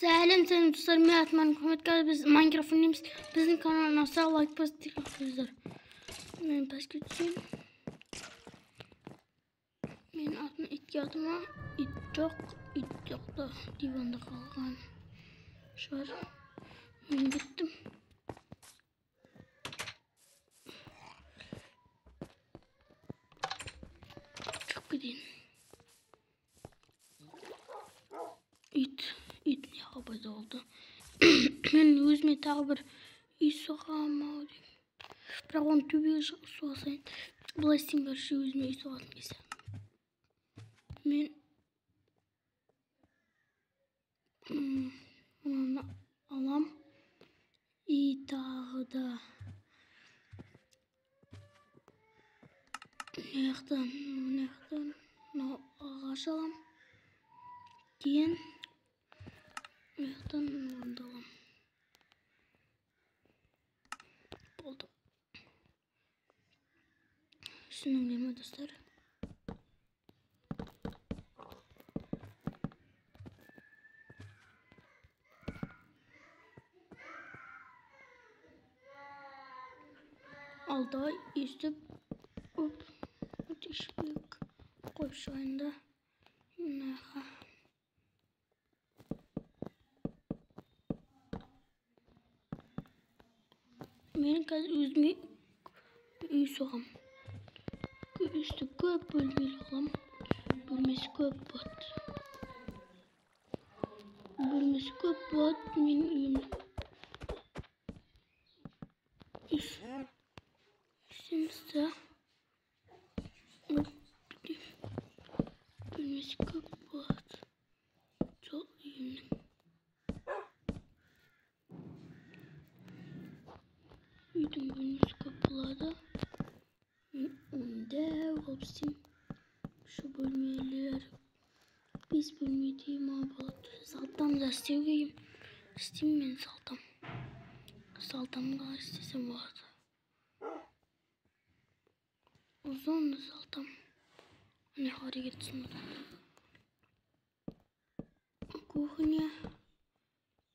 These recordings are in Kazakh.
Selam senin dostlarım, ben Atman Muhammed Kale. Biz Minecraft oynuyoruz. Bizim kanalına sağ like pozitif arkadaşlar. Ben başka geçeyim. Ben atma iki adıma it yok da divanda kalkan. Şu var. Ben gittim. Çok gideyim. İt ne habaz oldu. Ben özüme tağ bir it soğağım ağrıyım. Бірақ оны төбеге шығып су алсайын. Былай істеймін, өзіме үй соғатын кесе. Мен мынаны алам. И тағы да мына жақтан ағаш алам. Кейін мына жақтан мынаны алам. Болды. Түсініңдер ме достар? Алда естіп өте шпек қойып шығайында мынаға. Мен қазір өзіме үй соғам. Üstü köp bölmeli oğlum. Bölmesi köp bot. Bölmesi köp bot. Benim uyumda. İşimizde. Bölmesi köp bot. Çok uyumda. Uyudum bölmesi köp buladı. Dev olsun. Şu bölmeler biz bölmediğim abalat. Saltam da isteyeyim. İsteyim ben saltam. Saltam da istesem vardı. Uzun da saltam. Ne hareket etsin. Kuhnya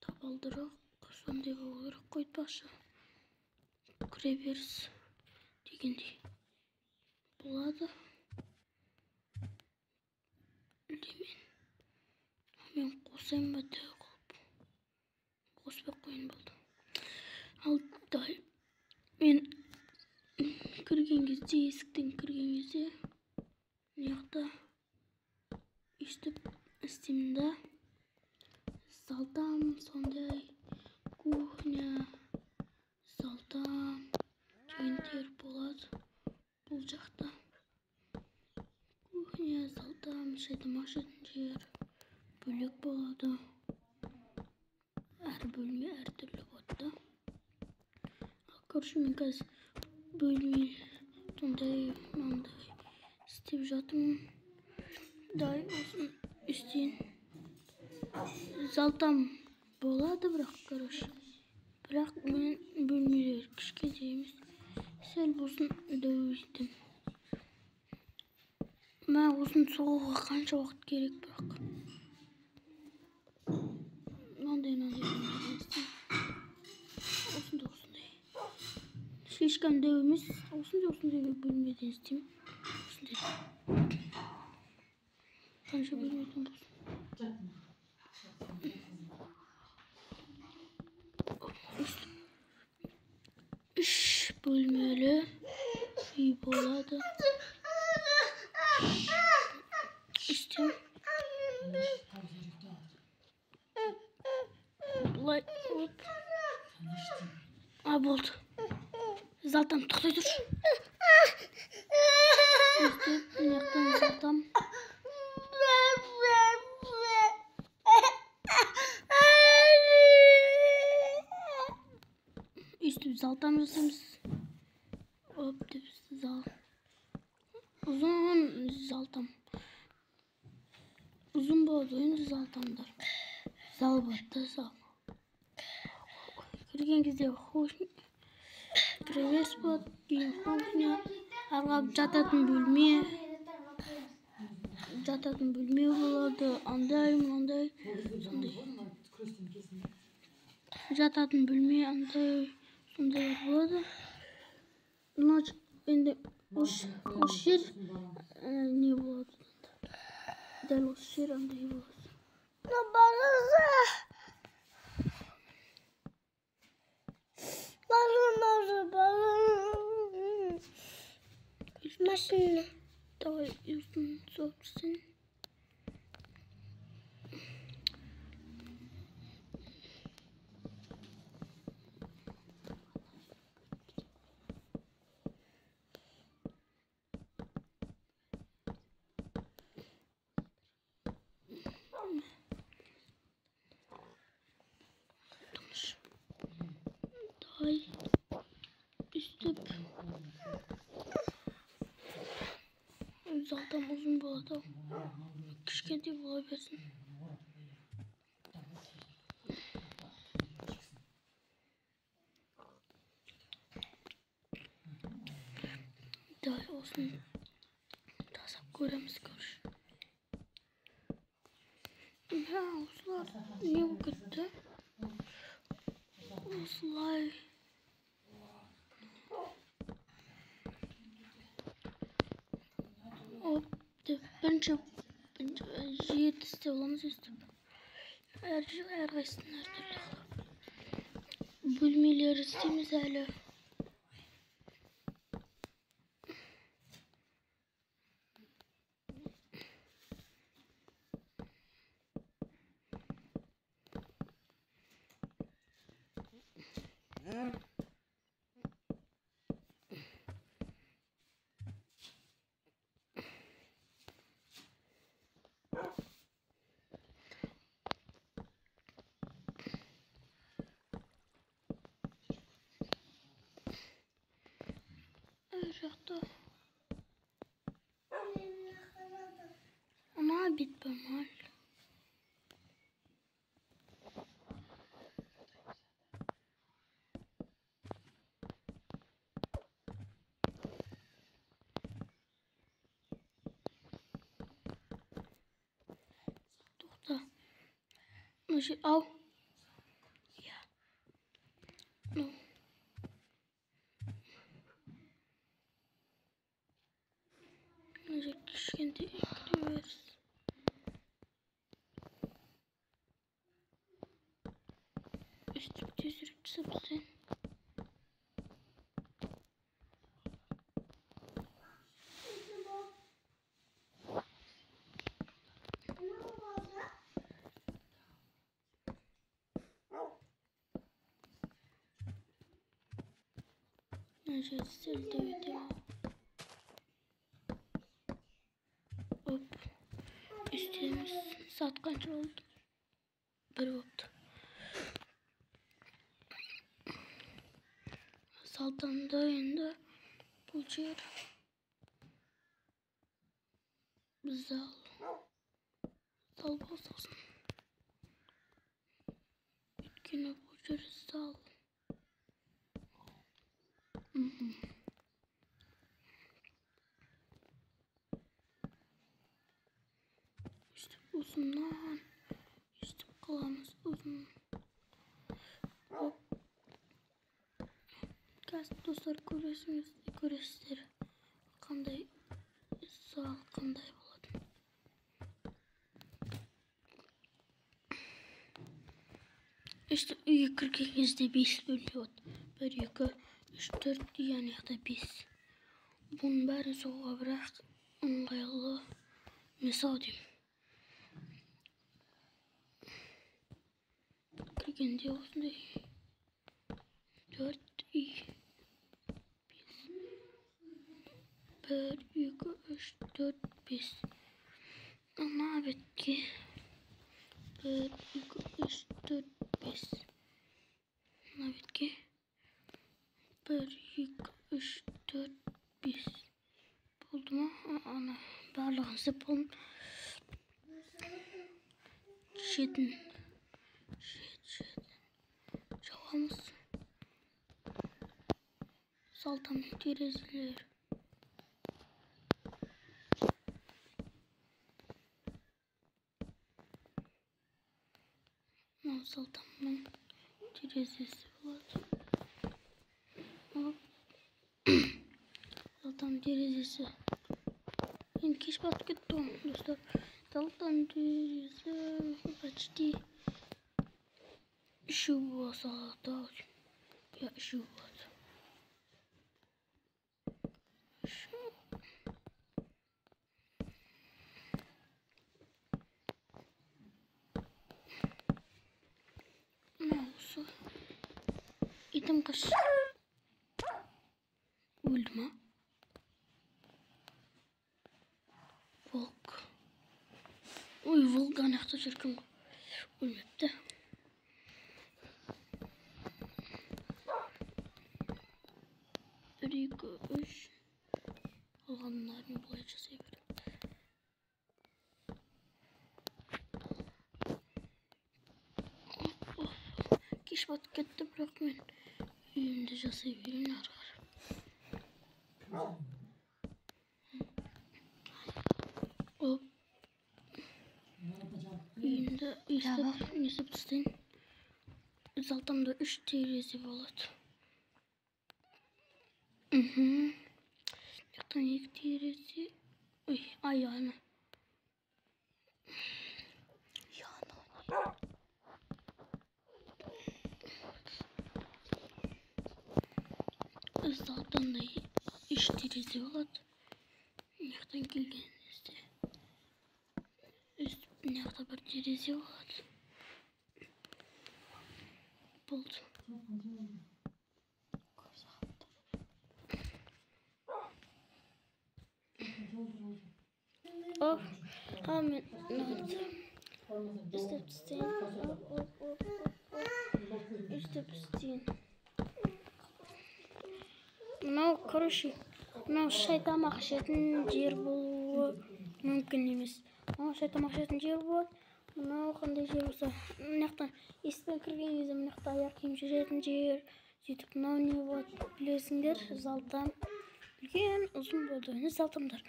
tabaldırak. Sonda olarak koyup başa. Krebers degендей. Болады. Мен қосайын ба тәу қылып. Қоспай қойын болды. Ал мен кірген кезде, есіктен кірген кезде мына жақта өйстіп істеймін да. Салтам сондай кухня, салтам дегендер болады. Бұл жақта кухня, салтам, шайдам ашатын жер бөлек болады. Әр бөлме әртүрлі болады. Короче, мен қазір бөлме сондай мынандай істеп жатырмын. Осын үстен салтам болады, бірақ мен бөлмелер кішкене емес. Сәл болсын дөйдім. Мен осын соғуға қанша уақыт керек, бірақ мынандай осындай шешкам дөу емес, осындай бөлмеден істеймін. Осындай қанша бөлмеден болсын. Үш бөлмелі үй болады. İşte бұлай hop. Болды. Залтам тоқтай тұр. Өстіп мына жақтан залтам. Өстіп залтам жасаймыз. Оп деп uzun zaltam. Uzun болады енді залтамдар. Зал болады, зал. Кірген кезде кіреберіс болады, кейін кухня, арғы жататын бөлме болады, андай, мынандай, сондай. Жататын бөлме андай сондай болады. Ночь енді осы жер не болады? Дәл осы жер андай болады. Машина. Давай юзун собственно. Давай üstüp zaten uzun bu adam. Kişkenti bulabilirsin. Daha olsun. Tasap göremiz görüş. Ha uslar ne bu kötü? Uslar. Hop. Bence jet istiyoruz istedim. Her kaysın her türlü. Bölmeleri istemiz hala. Aşağıda. Ona bit normal. Toxta. Nasıl al? Ya. No. Nasıl kişkenti ekliyoruz. Üstü tüzürük sabzı. Nasıl sildi video. Hop. Üstümüz saat kaç oldu? Bir oldu. Saltanda oyunda bu yer. Zal. Zal basasın. Güne bu yer zal. İşte uzundan. İşte kulağımız uzun. Hop. Gaz dostlar görürsünüz. Qanday zal qanday bo'ladi. İşte uyga kirganingizda 5 bölüyor. 1, 2, 3, 4 yani ya da 5. Bunun bari soğuğa bırak. Ыңғайлы misal diyeyim. Kirgende osындай 4 5 1 2 3 4 5 ana bitki 1 2 3 4 5 ana bitki 1 2 3 4 5 buldu mu? Ana bарлығын сыпын шетін жауамыз салтан терезелер Saltamның терезесі болады. Saltam terezesi. Енді кеш батып кетті ғой, достар. Saltam terezесі почти үшеу болса да. Я үшеу болады. Mouse'u. İtim kaç. Öldü mü? Volk. Oy, Volk anahtar çırkım. Ölmedi. Rico 3. Olanlarını bulayıcı severim. Kiş batıp gitti, bırak ben. Uyumda severim arar. Hop. Uyumda isep tutayım. Saltamda 3 terezi болады. Яқтан 2 терези. Ой, аяны. Saltamda 3 terezi болады. Яқтан келгенімізде Яқта бір терезе болады. Болды. Oh, мен істеп істейін. Істеп істейін. Мынау, короче, мынау шай тамақ ішетін жер болуы мүмкін емес. Мынау шай тамақ ішетін жер болады. Мынау қандай жер болса, мынаяқтан есіктен кірген кезде мынаяқта аяқ киім жүретін жер. Сөйтіп мынау не болады білесіңдер, залтам. Үлкен ұзын болды. Не залтамдар.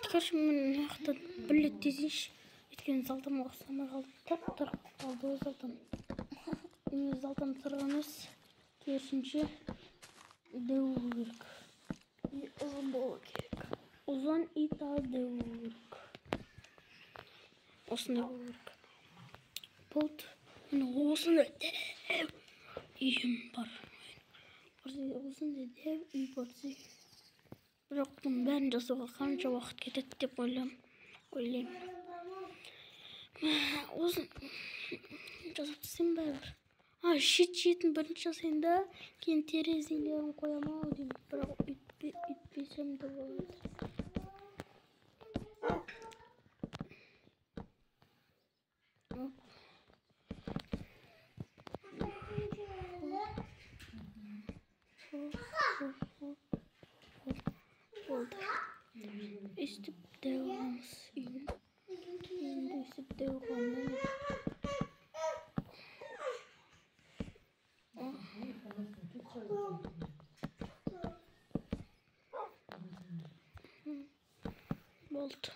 Короче, мен мынаяқта бір рет тезейші. Өйткені залтамға ұқсамай қалды. Тап-тар қалды ол залтам. Мен залтам тұрғаныз керісінше деу керек. Ұзын болу керек. Ұзын и тағы деу керек. Осындай болу керек. Болды. Міне осындай деу үйім бар. Осындай деу үй бар. Бірақ бұның бәрін жасауға қанша уақыт кетеді деп ойлаймын. Осыны жасап тастайын бәрібір. Шет-шетін бірінші жасайын да, кейін терезелерін қоямау деймін. Бірақ үйтпесем де болады. Oldu. Üstüp devamız. Şimdi üstüp devamız. Oldu.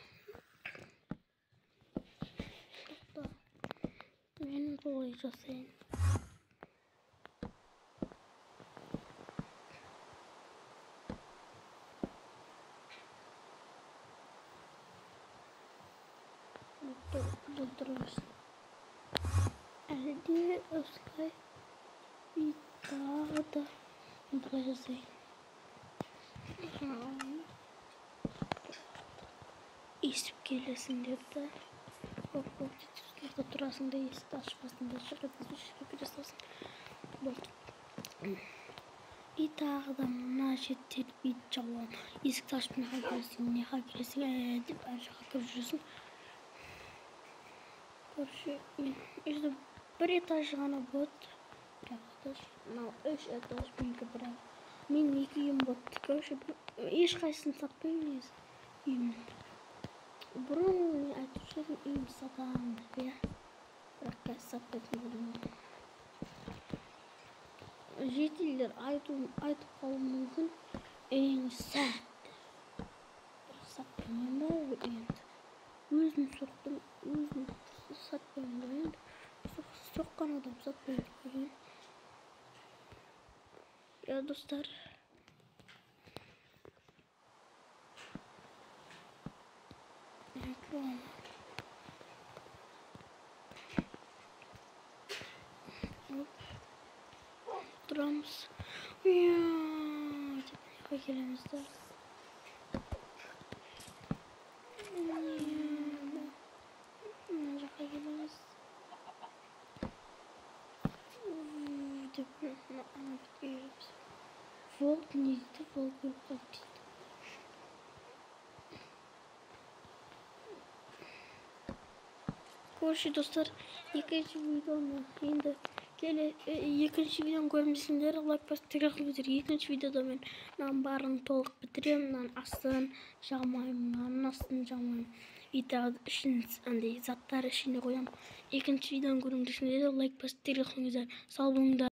Ben dolayacağız seni. Doldururuz. Elde Özkay bir daha da dolduracağız. Esip gelesin dedi de. Hop tutuyorsun. Durasın da esip açmasın da şöyle жасасын. Болды. И тағы да мына шеттен ит жауан. Есікті ашып неға келесің деп әр жаққа кіріп жүресің. Короче, işte bir etaj ғана болады. Bir этаж. Мынау 3 этаж менікі бірақ. Менің 2 үйім болады. Короче, ешқайсысын сатпаймын негізі үйімнің. Бұрын айтып жүрдім үйімді сатамын деп, иә. Бірақ қазір сатпайтын болдым. Жетілдер айтып қалуы мүмкін. Сат. Сатпаймын бәрібір үйімді. Өзім соқтым, өзім сатпаймын да енді. Korkan adam satmayın. Ya dostlar. Evet, drums. Ya, tepelimizde. Волк не издал, волк был. Korşu dostlar, ikinci videomu şimdi ikinci videomu görmesindер like bastırarak bitir. İkinci videoda ben barın толық bitiriyorum. Ben aslında çalmayayım, aslında çalmayayım. Video için андай zаттар içine koyam. İkinci videomu görmesinde like bastırarak güzel. Sağ olun da.